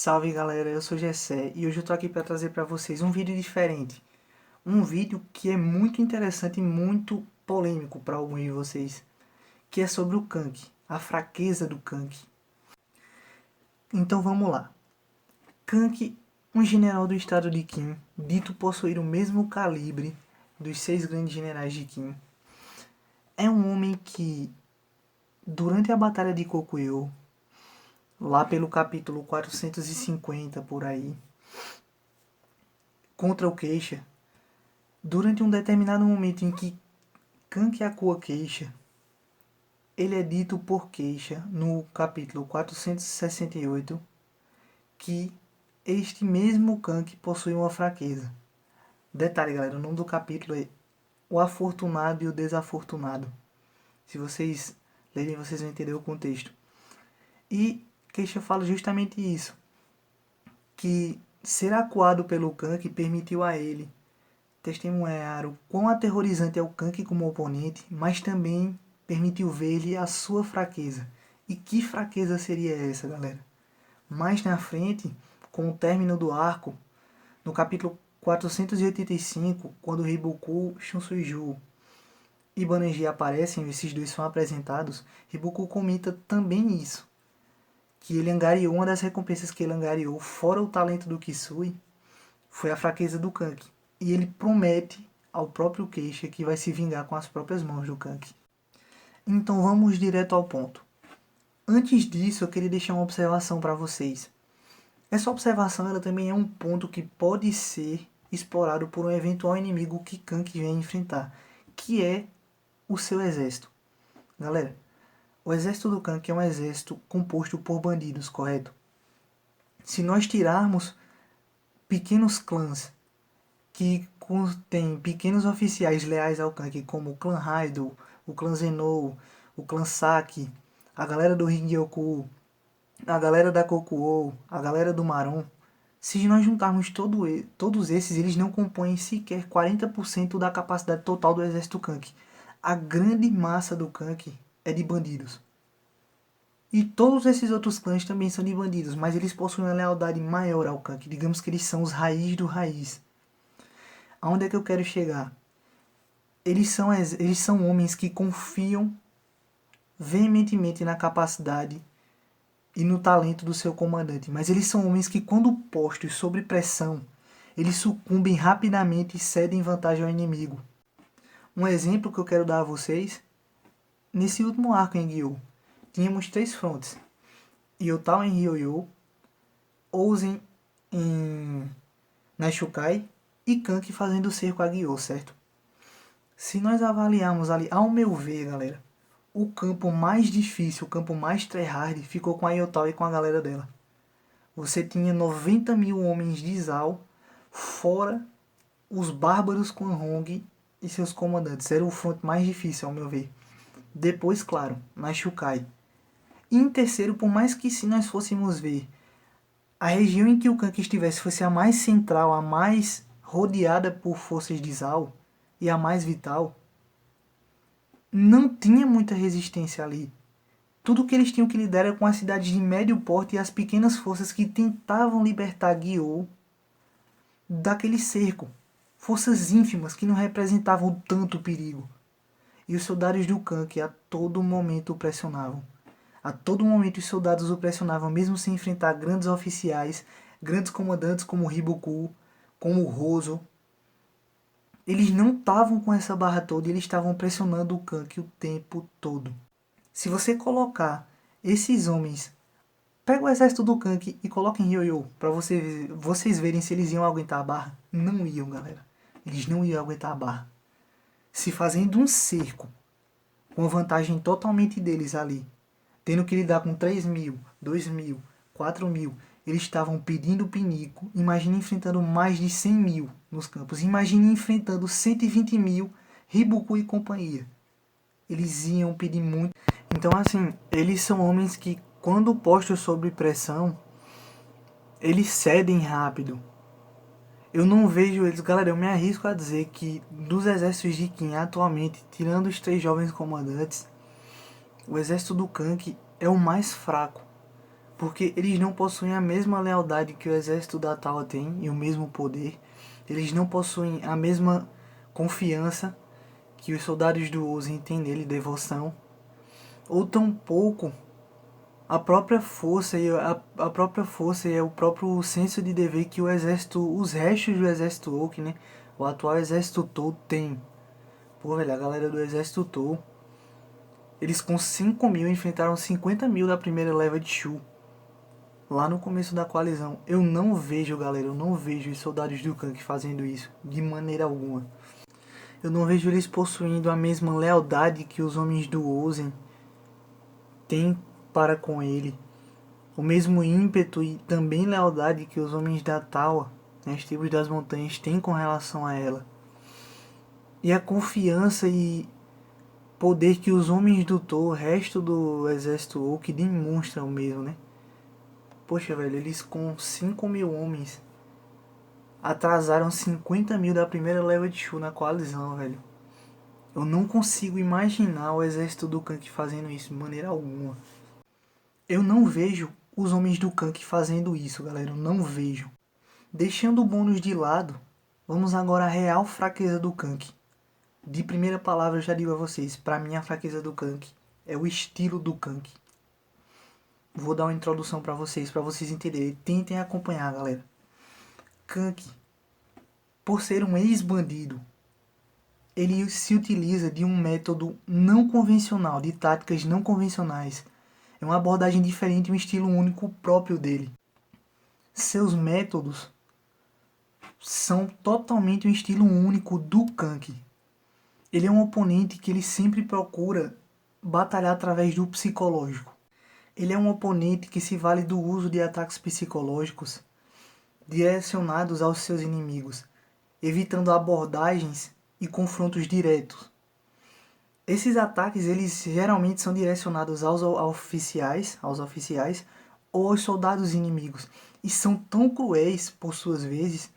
Salve galera, eu sou Gessé e hoje eu tô aqui para trazer para vocês um vídeo diferente. Um vídeo que é muito interessante e muito polêmico para alguns de vocês, que é sobre o Kank, a fraqueza do Kank. Então vamos lá. Kank, um general do estado de Qin, dito possuir o mesmo calibre dos 6 grandes generais de Qin, é um homem que, durante a batalha de Kokuyo, lá pelo capítulo 450 por aí, contra o Keisha, durante um determinado momento em que Kank acua Keisha, ele é dito por Keisha no capítulo 468 que este mesmo Kank possui uma fraqueza. Detalhe, galera, o nome do capítulo é O Afortunado e o Desafortunado. Se vocês lerem, vocês vão entender o contexto. E Keisha fala justamente isso, que ser acuado pelo Kank permitiu a ele testemunhar o quão aterrorizante é o Kank como oponente, mas também permitiu ver-lhe a sua fraqueza. E que fraqueza seria essa, galera? Mais na frente, com o término do arco, no capítulo 485, quando Hibuku, Shunsuiju e Banerjee aparecem, esses dois são apresentados, Hibuku comenta também isso, que ele angariou, uma das recompensas que ele angariou, fora o talento do Kisui, foi a fraqueza do Kank. E ele promete ao próprio Keisha que vai se vingar com as próprias mãos do Kank. Então vamos direto ao ponto. Antes disso, eu queria deixar uma observação para vocês. Essa observação ela também é um ponto que pode ser explorado por um eventual inimigo que Kank venha enfrentar, que é o seu exército. Galera, o exército do Kank é um exército composto por bandidos, correto? Se nós tirarmos pequenos clãs que contém pequenos oficiais leais ao Kank, como o clã Raido, o clã Zenou, o clã Saki, a galera do Hingyoku, a galera da Kokuou, a galera do Maron. Se nós juntarmos todos esses, eles não compõem sequer 40% da capacidade total do exército Kank. A grande massa do Kank é de bandidos. E todos esses outros clãs também são de bandidos, mas eles possuem uma lealdade maior ao Kank. Digamos que eles são os raiz do raiz. Aonde é que eu quero chegar? Eles são homens que confiam veementemente na capacidade e no talento do seu comandante, mas eles são homens que, quando postos sob pressão, eles sucumbem rapidamente e cedem vantagem ao inimigo. Um exemplo que eu quero dar a vocês, nesse último arco em Gyou, tínhamos 3 frontes: Yotao em Ryoyo, Ouzen em Naishukai e Kank fazendo cerco a Gyou, certo? Se nós avaliarmos ali, ao meu ver, galera, o campo mais difícil, o campo mais tryhard, ficou com a Yotao e com a galera dela. Você tinha 90 mil homens de Zal, fora os bárbaros Quan-Hong e seus comandantes. Era o fronte mais difícil, ao meu ver. Depois, claro, Naishukai. E em terceiro, por mais que se nós fôssemos ver, a região em que o Kank estivesse fosse a mais central, a mais rodeada por forças de Zal e a mais vital, não tinha muita resistência ali. Tudo que eles tinham que lidar era com as cidades de médio porte e as pequenas forças que tentavam libertar Gyou daquele cerco. Forças ínfimas que não representavam tanto perigo. E os soldados do Kank a todo momento o pressionavam. A todo momento os soldados o pressionavam, mesmo sem enfrentar grandes oficiais, grandes comandantes como Hibuku, como Hozo. Eles não estavam com essa barra toda, eles estavam pressionando o Kank o tempo todo. Se você colocar esses homens, pega o exército do Kank e coloca em Ryoyo, para vocês verem se eles iam aguentar a barra. Não iam, galera. Eles não iam aguentar a barra. Se fazendo um cerco, com a vantagem totalmente deles ali, tendo que lidar com 3 mil, 2 mil, 4 mil, eles estavam pedindo pinico. Imagine enfrentando mais de 100 mil nos campos. Imagine enfrentando 120 mil, Hibuku e companhia. Eles iam pedir muito. Então, assim, eles são homens que, quando postos sob pressão, eles cedem rápido. Eu não vejo eles, galera, eu me arrisco a dizer que dos exércitos de Qin atualmente, tirando os 3 jovens comandantes, o exército do Kank é o mais fraco. Porque eles não possuem a mesma lealdade que o exército da Tawa tem e o mesmo poder. Eles não possuem a mesma confiança que os soldados do Ozen têm nele, devoção. Ou tampouco a própria força a própria força e o próprio senso de dever que o exército, os restos do exército Oak, né? O atual exército Tou tem. Pô, velho, a galera do exército Tou, eles com 5 mil enfrentaram 50 mil da primeira leva de Shu. Lá no começo da coalizão. Eu não vejo, galera, eu não vejo os soldados do Kank fazendo isso. De maneira alguma. Eu não vejo eles possuindo a mesma lealdade que os homens do Ozen têm para com ele. O mesmo ímpeto e também lealdade que os homens da Tawa, né, as tribos das montanhas, têm com relação a ela. E a confiança e poder que os homens do Tou, o resto do exército Oak, demonstram mesmo, né? Poxa, velho, eles com 5 mil homens atrasaram 50 mil da primeira leva de Shu na coalizão, velho. Eu não consigo imaginar o exército do Kank fazendo isso de maneira alguma. Eu não vejo os homens do Kank fazendo isso, galera. Eu não vejo. Deixando o bônus de lado, vamos agora à real fraqueza do Kank. De primeira palavra eu já digo a vocês, pra mim a fraqueza do Kank é o estilo do Kank. Vou dar uma introdução pra vocês entenderem. Tentem acompanhar, galera. Kank, por ser um ex-bandido, ele se utiliza de um método não convencional, de táticas não convencionais. É uma abordagem diferente, um estilo único próprio dele. Seus métodos são totalmente um estilo único do Kank. Ele é um oponente que ele sempre procura batalhar através do psicológico. Ele é um oponente que se vale do uso de ataques psicológicos direcionados aos seus inimigos, evitando abordagens e confrontos diretos. Esses ataques eles geralmente são direcionados aos oficiais ou aos soldados inimigos e são tão cruéis por suas vezes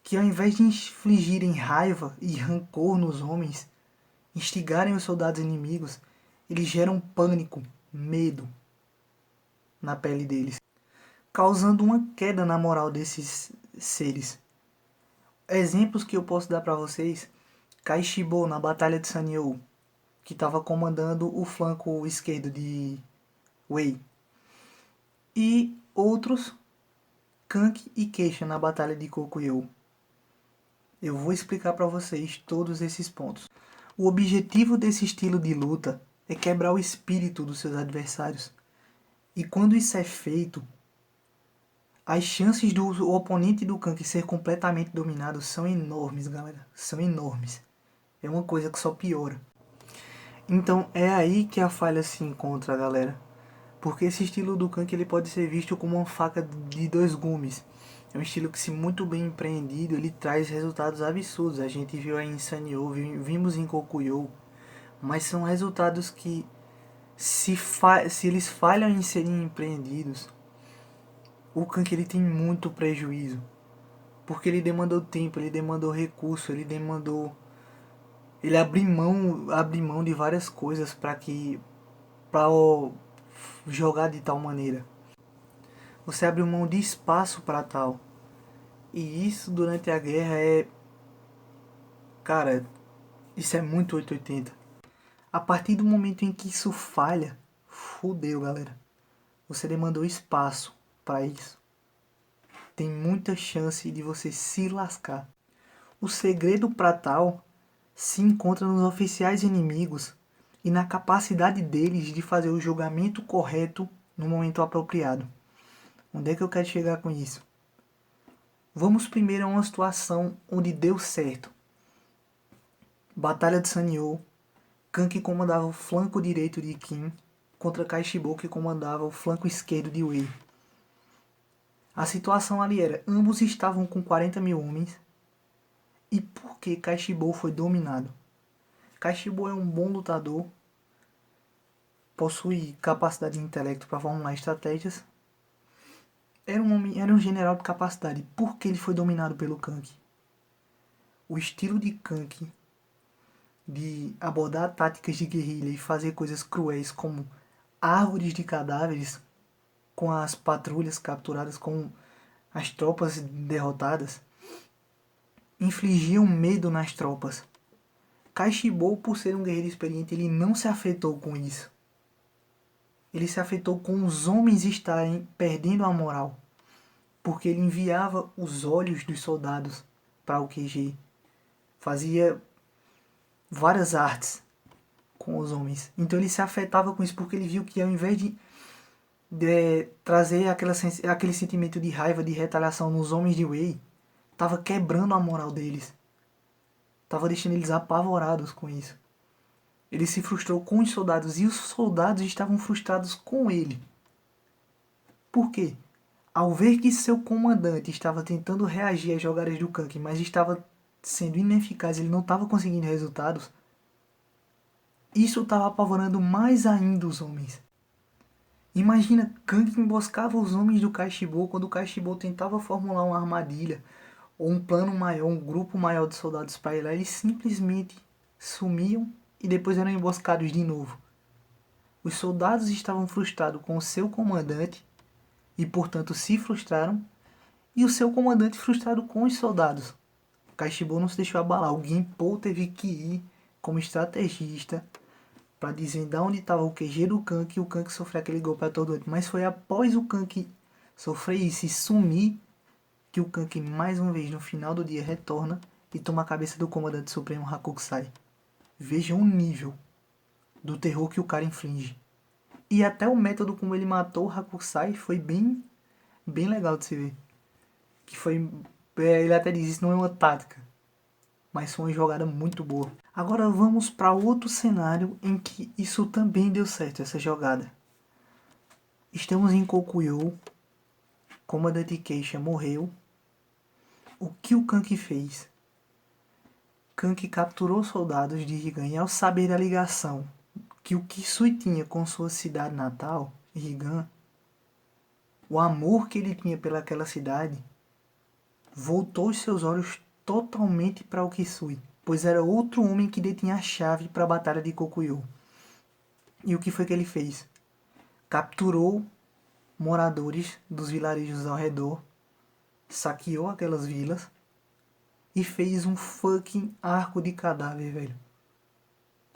que ao invés de infligirem raiva e rancor nos homens, instigarem os soldados inimigos, eles geram pânico, medo na pele deles, causando uma queda na moral desses seres. Exemplos que eu posso dar para vocês: Kai Shibo na Batalha de Sanyo, que estava comandando o flanco esquerdo de Wei, e outros, Kank e Keisha na Batalha de Kokuyo. Eu vou explicar para vocês todos esses pontos. O objetivo desse estilo de luta é quebrar o espírito dos seus adversários. E quando isso é feito, as chances do oponente do Kank ser completamente dominado são enormes, galera. São enormes. É uma coisa que só piora. Então é aí que a falha se encontra, galera. Porque esse estilo do Kank ele pode ser visto como uma faca de dois gumes. É um estilo que, se muito bem empreendido, ele traz resultados absurdos. A gente viu aí em Sanyo, vimos em Kokuyo. Mas são resultados que, se eles falham em serem empreendidos, o Kank ele tem muito prejuízo. Porque ele demandou tempo, ele demandou recurso, ele abre mão de várias coisas para jogar de tal maneira. Você abre mão de espaço para tal. E isso durante a guerra cara, isso é muito 880. A partir do momento em que isso falha, fudeu, galera. Você demandou espaço para isso. Tem muita chance de você se lascar. O segredo para tal se encontra nos oficiais inimigos e na capacidade deles de fazer o julgamento correto no momento apropriado. Onde é que eu quero chegar com isso? Vamos primeiro a uma situação onde deu certo. Batalha de Sanyo, Kank comandava o flanco direito de Kim contra Kai Shibo, que comandava o flanco esquerdo de Wei. A situação ali era, ambos estavam com 40 mil homens. E por que Kai Shibo foi dominado? Kai Shibo é um bom lutador, possui capacidade de intelecto para formular estratégias. Era um general de capacidade. Por que ele foi dominado pelo Kank? O estilo de Kank de abordar táticas de guerrilha e fazer coisas cruéis como árvores de cadáveres com as patrulhas capturadas, com as tropas derrotadas, infligiam medo nas tropas. Kaishibo, por ser um guerreiro experiente, ele não se afetou com isso. Ele se afetou com os homens estarem perdendo a moral, porque ele enviava os olhos dos soldados para o QG, fazia várias artes com os homens. Então ele se afetava com isso, porque ele viu que ao invés de trazer aquele sentimento de raiva, de retaliação nos homens de Wei, estava quebrando a moral deles. Estava deixando eles apavorados com isso. Ele se frustrou com os soldados e os soldados estavam frustrados com ele. Por quê? Ao ver que seu comandante estava tentando reagir às jogadas do Kanki, mas estava sendo ineficaz, ele não estava conseguindo resultados, isso estava apavorando mais ainda os homens. Imagina, Kanki emboscava os homens do Kaishibo quando o Kaishibo tentava formular uma armadilha ou um plano maior, um grupo maior de soldados para ir lá, eles simplesmente sumiam e depois eram emboscados de novo. Os soldados estavam frustrados com o seu comandante e, portanto, se frustraram, e o seu comandante frustrado com os soldados. Kaishibo não se deixou abalar, o Genpou teve que ir como estrategista para desvendar onde estava o QG do Kanki e o Kanki sofrer aquele golpe atordoante. Mas foi após o Kanki sofrer isso e sumir que o Kanki mais uma vez no final do dia retorna e toma a cabeça do comandante supremo Hakukusai. Vejam o nível do terror que o cara inflige. E até o método como ele matou o Hakusai foi bem legal de se ver. Que foi, ele até diz, isso não é uma tática, mas foi uma jogada muito boa. Agora vamos para outro cenário em que isso também deu certo, essa jogada. Estamos em Kokuyo, comandante Keisha morreu. O que o Kanki fez? Kanki capturou soldados de Higan e ao saber da ligação que o Kisui tinha com sua cidade natal, Higan, o amor que ele tinha pelaquela cidade, voltou os seus olhos totalmente para o Kisui, pois era outro homem que detinha a chave para a batalha de Kokuyo. E o que foi que ele fez? Capturou moradores dos vilarejos ao redor, saqueou aquelas vilas e fez um fucking arco de cadáver, velho.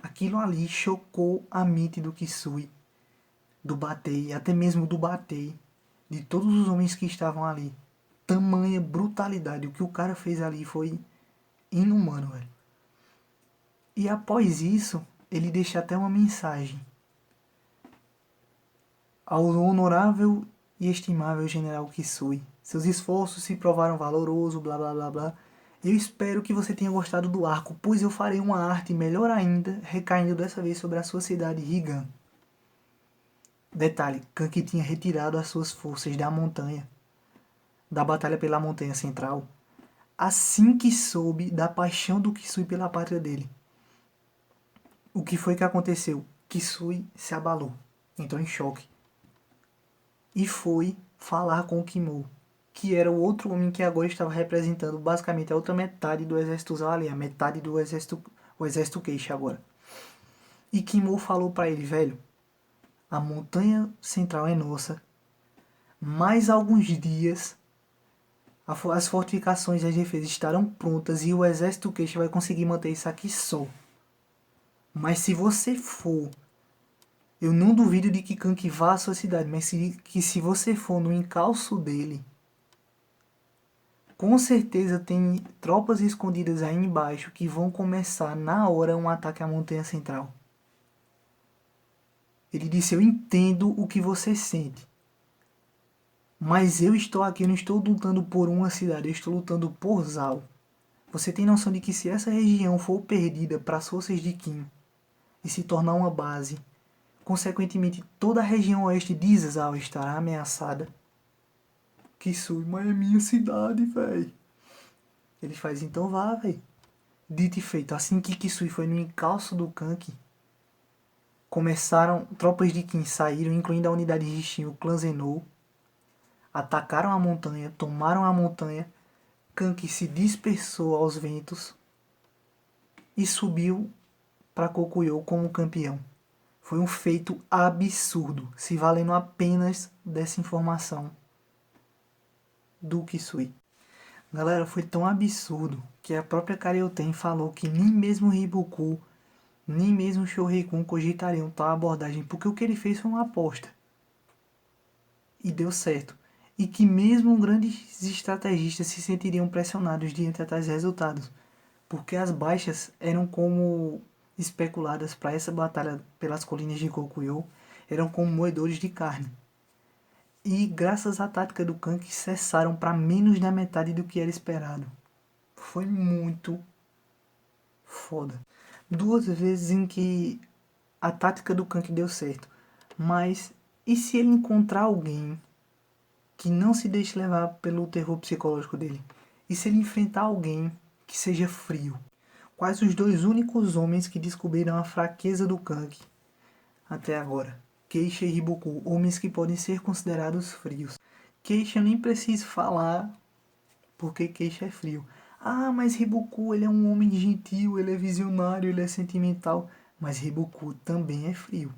Aquilo ali chocou a mente do Kisui, do Batei, até mesmo do Batei, de todos os homens que estavam ali. Tamanha brutalidade, o que o cara fez ali foi inumano, velho. E após isso, ele deixa até uma mensagem. Ao honorável e estimável general Kisui, seus esforços se provaram valorosos, blá blá blá blá. Eu espero que você tenha gostado do arco, pois eu farei uma arte melhor ainda, recaindo dessa vez sobre a sua cidade Higan. Detalhe, Kanki tinha retirado as suas forças da montanha, da batalha pela montanha central, assim que soube da paixão do Kisui pela pátria dele. O que foi que aconteceu? Kisui se abalou, entrou em choque e foi falar com o Kimou, que era o outro homem que agora estava representando basicamente a outra metade do exército Zao ali, a metade do exército, o exército Keisha agora. E Kimou falou para ele, velho, a montanha central é nossa, mais alguns dias as fortificações e as defesas estarão prontas e o exército Keisha vai conseguir manter isso aqui só. Mas se você for, eu não duvido de que Kanki vá à sua cidade, mas se você for no encalço dele, com certeza tem tropas escondidas aí embaixo que vão começar na hora um ataque à montanha central. Ele disse, eu entendo o que você sente, mas eu estou aqui, eu não estou lutando por uma cidade, eu estou lutando por Zao. Você tem noção de que se essa região for perdida para as forças de Qin e se tornar uma base, consequentemente toda a região oeste de Zao estará ameaçada? Kisui, mas é minha cidade, véi. Ele faz, então vá, véi. Dito e feito, assim que Kisui foi no encalço do Kanki, começaram, tropas de Qin saíram, incluindo a unidade de Shin, o clã Zenou, atacaram a montanha, tomaram a montanha, Kanki se dispersou aos ventos e subiu para Kokuyo como campeão. Foi um feito absurdo, se valendo apenas dessa informação do Kisui. Galera, foi tão absurdo que a própria Karyoten falou que nem mesmo Hibuku, nem mesmo Shoreikun cogitariam tal abordagem, porque o que ele fez foi uma aposta. E deu certo. E que mesmo grandes estrategistas se sentiriam pressionados diante de tais resultados, porque as baixas eram como especuladas para essa batalha pelas colinas de Kokuyo, eram como moedores de carne. E graças à tática do Kank cessaram para menos da metade do que era esperado. Foi muito foda. 2 vezes em que a tática do Kank deu certo. Mas e se ele encontrar alguém que não se deixe levar pelo terror psicológico dele? E se ele enfrentar alguém que seja frio? Quais os 2 únicos homens que descobriram a fraqueza do Kank até agora? Keisha e Hibuku, homens que podem ser considerados frios. Keisha eu nem preciso falar porque Keisha é frio. Ah, mas Hibuku ele é um homem gentil, ele é visionário, ele é sentimental. Mas Hibuku também é frio.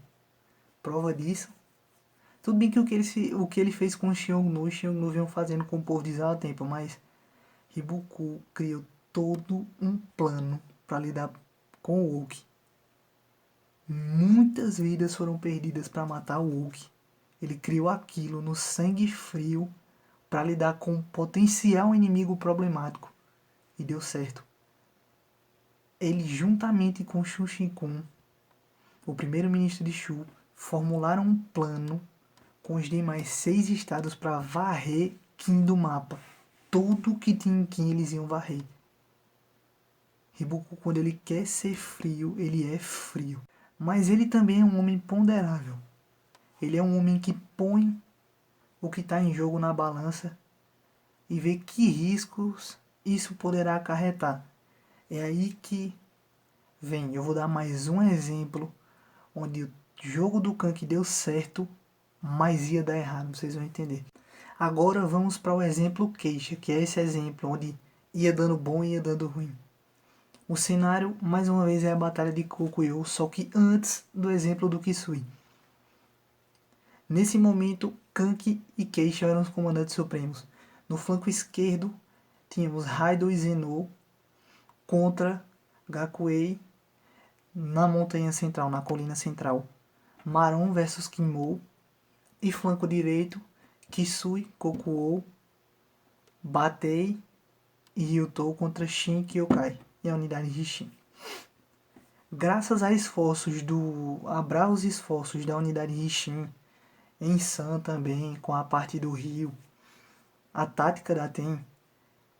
Prova disso. Tudo bem que o que ele fez com Xiongnu vinham fazendo com o povo de Tempo, mas Hibuku criou todo um plano para lidar com o Oki. Muitas vidas foram perdidas para matar o Oki. Ele criou aquilo no sangue frio para lidar com um potencial inimigo problemático. E deu certo. Ele, juntamente com Shu Shikun, o primeiro-ministro de Shu, formularam um plano com os demais 6 estados para varrer Qin do mapa. Tudo que tinha em Qin eles iam varrer. Hibuku, quando ele quer ser frio, ele é frio. Mas ele também é um homem ponderável. Ele é um homem que põe o que está em jogo na balança e vê que riscos isso poderá acarretar. É aí que vem. Eu vou dar mais um exemplo onde o jogo do Kank deu certo, mas ia dar errado, vocês vão entender. Agora vamos para o exemplo Queixa, que é esse exemplo onde ia dando bom e ia dando ruim. O cenário, mais uma vez, é a batalha de Kokuyo, só que antes do exemplo do Kisui. Nesse momento, Kank e Keisha eram os comandantes supremos. No flanco esquerdo, tínhamos Raido e Zenou contra Gakuei na montanha central, na colina central. Maron versus Kinmou. E flanco direito, Kisui, Kokuou, Batei e Ryutou contra Shin Kyokai e a unidade de Shin. Graças a bravos esforços da unidade de Shin, em San também, com a parte do rio, a tática da Ten,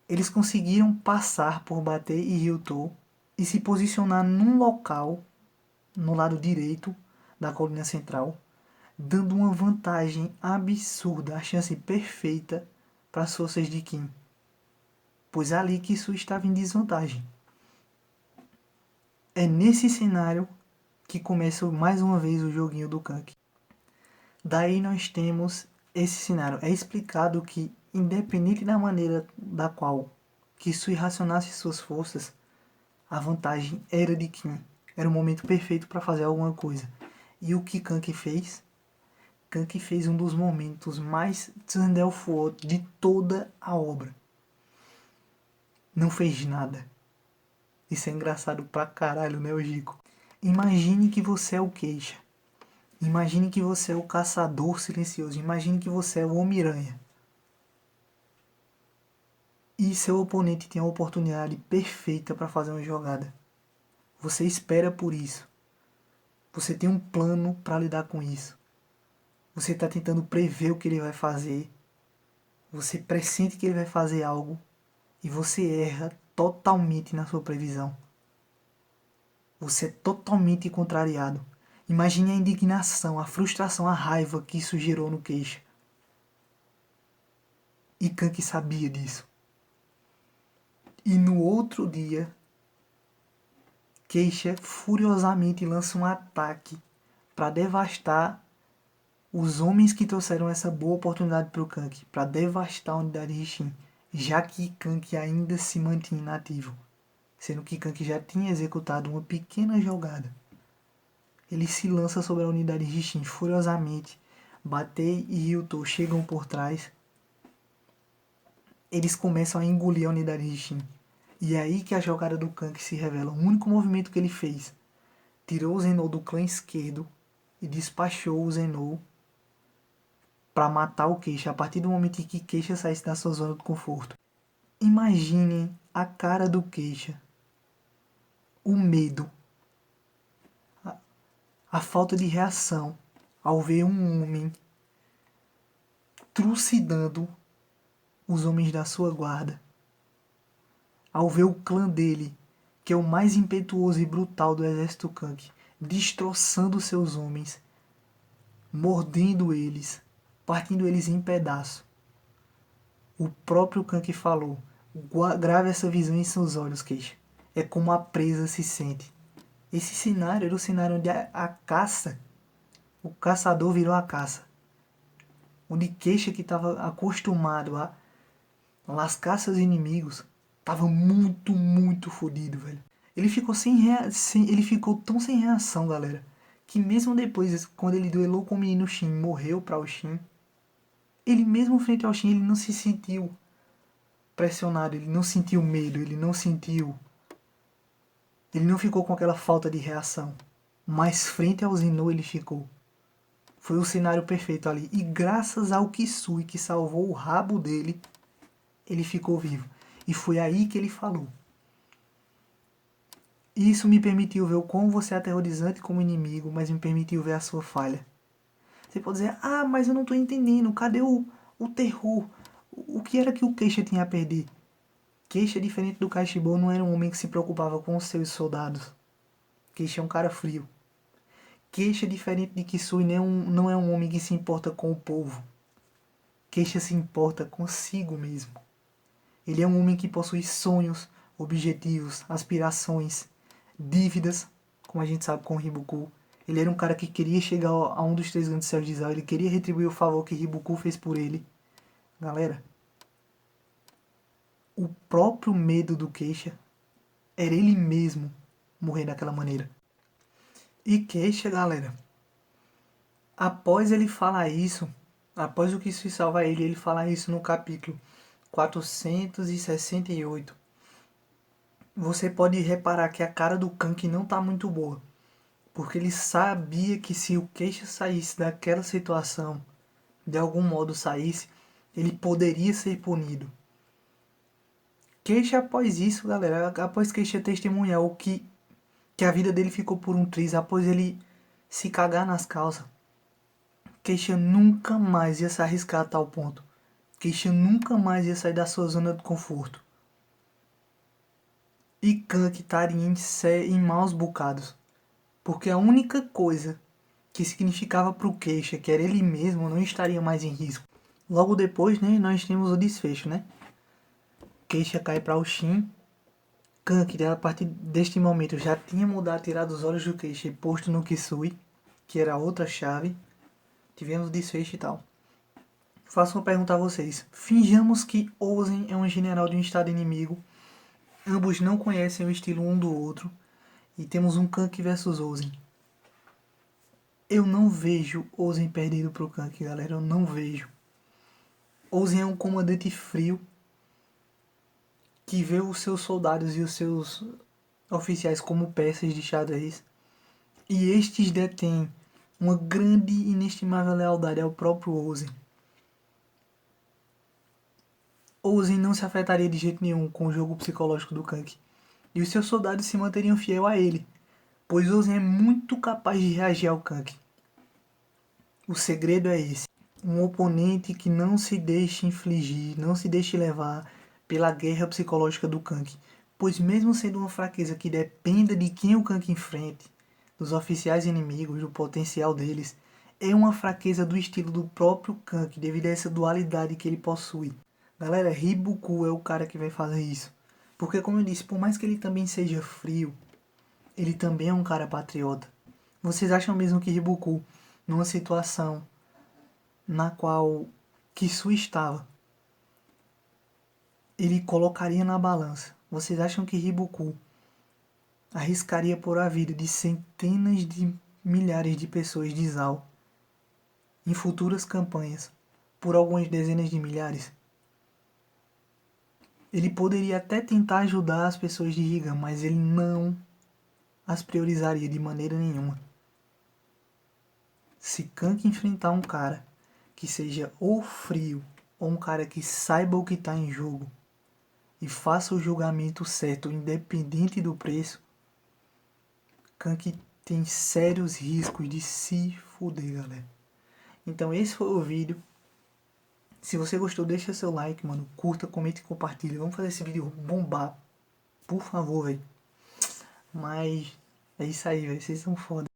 eles conseguiram passar por Batei e Ryutou e se posicionar num local, no lado direito da colina central, dando uma vantagem absurda, a chance perfeita para as forças de Qin, pois ali Kisui estava em desvantagem. É nesse cenário que começa mais uma vez o joguinho do Kank. Daí nós temos esse cenário. É explicado que, independente da maneira da qual Kisui racionasse suas forças, a vantagem era de Qin. Era o momento perfeito para fazer alguma coisa. E o que Kank fez? Kank fez um dos momentos mais Tsundelfuo de toda a obra. Não fez nada. Isso é engraçado pra caralho, né, Gico? Imagine que você é o Queixa. Imagine que você é o caçador silencioso. Imagine que você é o Homem-Aranha. E seu oponente tem a oportunidade perfeita para fazer uma jogada. Você espera por isso. Você tem um plano para lidar com isso. Você está tentando prever o que ele vai fazer. Você pressente que ele vai fazer algo. E você erra totalmente na sua previsão. Você é totalmente contrariado. Imagine a indignação, a frustração, a raiva que isso gerou no Queixa. E Kank sabia disso. E no outro dia, Queixa furiosamente lança um ataque para devastar os homens que trouxeram essa boa oportunidade para o Kank, para devastar a unidade de Shin, já que Kank ainda se mantinha inativo, sendo que Kank já tinha executado uma pequena jogada. ele se lança sobre a unidade Rishin furiosamente. Batei e Ryuto chegam por trás. Eles começam a engolir a unidade Rishin. E é aí que a jogada do Kank se revela. O único movimento que ele fez: tirou o Zenou do clã esquerdo e despachou o Zenou para matar o Keisha a partir do momento em que Keisha saísse da sua zona de conforto. Imaginem a cara do Keisha, o medo, a falta de reação ao ver um homem trucidando os homens da sua guarda, ao ver o clã dele, que é o mais impetuoso e brutal do exército Kank, destroçando seus homens, mordendo eles, partindo eles em pedaços. O próprio Kank falou: grave essa visão em seus olhos, Keisha. É como a presa se sente. Esse cenário era o cenário onde a caça, o caçador virou a caça. Onde Keisha, que estava acostumado a lascar seus inimigos, estava muito, muito fodido, velho. Ele ficou ele ficou tão sem reação, galera, que mesmo depois, quando ele duelou com o menino Shin, morreu para o Shin, ele mesmo frente ao Shin, ele não se sentiu pressionado, ele não sentiu medo, ele não ficou com aquela falta de reação. Mas frente ao Zenou ele ficou. Foi o cenário perfeito ali. E graças ao Kisui, que salvou o rabo dele, ele ficou vivo. E foi aí que ele falou: isso me permitiu ver o quão você é aterrorizante como inimigo, mas me permitiu ver a sua falha. Você pode dizer: ah, mas eu não estou entendendo, cadê o terror? O que era que o Keisha tinha a perder? Keisha, diferente do Kashibo, não era um homem que se preocupava com os seus soldados. Keisha é um cara frio. Keisha, diferente de Kisui, não é um homem que se importa com o povo. Keisha se importa consigo mesmo. Ele é um homem que possui sonhos, objetivos, aspirações, dívidas, como a gente sabe com o Hibuku. Ele era um cara que queria chegar a um dos 3 grandes céus de Izao, ele queria retribuir o favor que Hibuku fez por ele. Galera, o próprio medo do Keisha era ele mesmo morrer daquela maneira. E Keisha, galera, após ele falar isso, após o que se salva ele fala isso no capítulo 468. Você pode reparar que a cara do Kank não tá muito boa, porque ele sabia que se o Keisha saísse daquela situação, de algum modo saísse, ele poderia ser punido. Keisha, após isso, galera, após Keisha testemunhar o que a vida dele ficou por um triz, após ele se cagar nas calças, Keisha nunca mais ia se arriscar a tal ponto. Keisha nunca mais ia sair da sua zona de conforto. E Kank estaria em maus bocados. Porque a única coisa que significava pro Keisha, que era ele mesmo, não estaria mais em risco. Logo depois, né, nós temos o desfecho, né? Keisha cai para o Shin. Kank, a partir deste momento, já tinha mudado, tirado os olhos do Keisha e posto no Kisui, que era outra chave. Tivemos desfecho e tal. Faço uma pergunta a vocês. Finjamos que Ozen é um general de um estado inimigo. Ambos não conhecem o estilo um do outro. E temos um Kank versus Ozen. Eu não vejo Ozen perdido pro Kank, galera. Eu não vejo. Ozen é um comandante frio que vê os seus soldados e os seus oficiais como peças de xadrez. E estes detêm uma grande e inestimável lealdade ao próprio Ozen. Ozen não se afetaria de jeito nenhum com o jogo psicológico do Kank. E os seus soldados se manteriam fiel a ele, pois Ozen é muito capaz de reagir ao Kank. O segredo é esse: um oponente que não se deixe infligir, não se deixe levar pela guerra psicológica do Kank, pois mesmo sendo uma fraqueza que dependa de quem o Kank enfrente, dos oficiais inimigos, do potencial deles, é uma fraqueza do estilo do próprio Kank, devido a essa dualidade que ele possui. Galera, Hibuku é o cara que vai fazer isso. Porque, como eu disse, por mais que ele também seja frio, ele também é um cara patriota. Vocês acham mesmo que Hibuku, numa situação na qual Kisui estava, ele colocaria na balança? Vocês acham que Hibuku arriscaria por a vida de centenas de milhares de pessoas de Zal em futuras campanhas por algumas dezenas de milhares. Ele poderia até tentar ajudar as pessoas de Higan, mas ele não as priorizaria de maneira nenhuma. Se Kank enfrentar um cara que seja ou frio, ou um cara que saiba o que está em jogo e faça o julgamento certo, independente do preço, Kank tem sérios riscos de se fuder, galera. Então esse foi o vídeo. Se você gostou, deixa seu like, mano. Curta, comente e compartilha. Vamos fazer esse vídeo bombar. Por favor, velho. Mas é isso aí, velho. Vocês são foda.